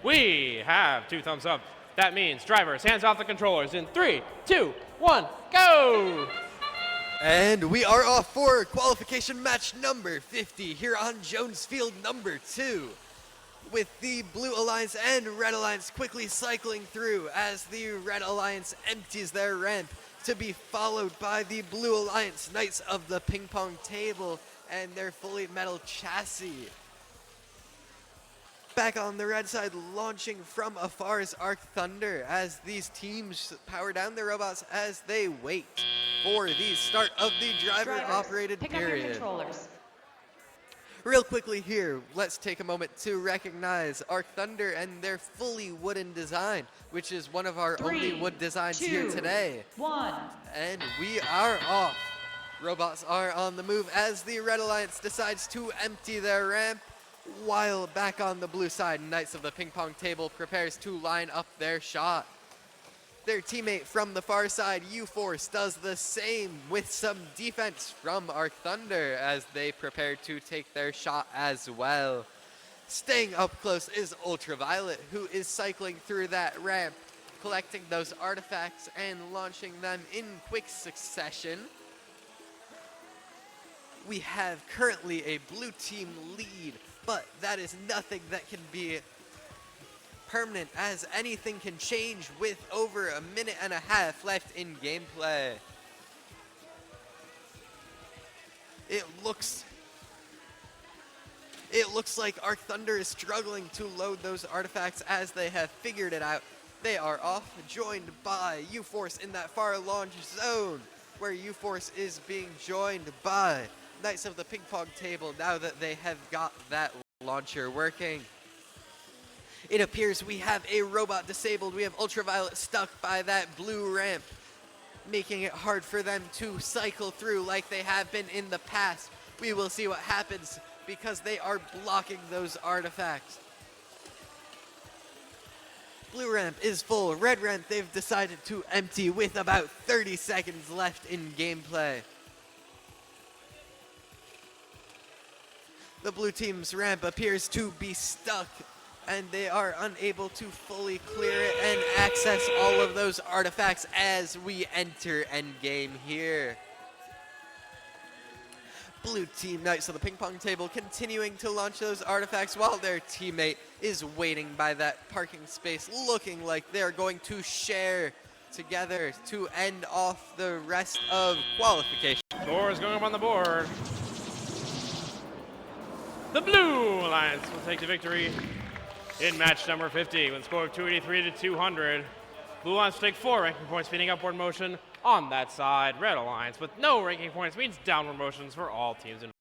We have 2 thumbs up. That means drivers, hands off the controllers in 3, 2, 1, go! And we are off for qualification match number 50 here on Jones Field number 2. With the Blue Alliance and Red Alliance quickly cycling through as the Red Alliance empties their ramp, to be followed by the Blue Alliance Knights of the Ping Pong Table and their fully metal chassis. Back on the red side, launching from afar is Arc Thunder as these teams power down their robots as they wait for the start of the driver-operated period. Pick up your controllers. Real quickly here, let's take a moment to recognize Arc Thunder and their fully wooden design, which is one of our only wood designs here today. 1. And we are off. Robots are on the move as the Red Alliance decides to empty their ramp, while back on the blue side, Knights of the Ping Pong Table prepares to line up their shot. Their teammate from the far side, U-Force, does the same with some defense from Arc Thunder as they prepare to take their shot as well. Staying up close is Ultraviolet, who is cycling through that ramp, collecting those artifacts and launching them in quick succession. We have currently a blue team lead, but that is nothing that can be permanent, as anything can change with over a minute and a half left in gameplay. It looks like Arc Thunder is struggling to load those artifacts as they have figured it out. They are off, joined by U-Force in that far launch zone, where U-Force is being joined by Knights of the Ping Pong Table now that they have got that launcher working. It appears we have a robot disabled. We have Ultraviolet stuck by that blue ramp, making it hard for them to cycle through like they have been in the past. We will see what happens because they are blocking those artifacts. Blue ramp is full. Red ramp they've decided to empty with about 30 seconds left in gameplay. The blue team's ramp appears to be stuck, and they are unable to fully clear it and access all of those artifacts as we enter endgame here. Blue team Knights of the Ping Pong Table continuing to launch those artifacts while their teammate is waiting by that parking space, looking like they're going to share together to end off the rest of qualification. Score is going up on the board. The Blue Alliance will take the victory in match number 50 with a score of 283 to 200. Blue Alliance will take 4 ranking points, feeding upward motion on that side. Red Alliance with no ranking points means downward motions for all teams involved.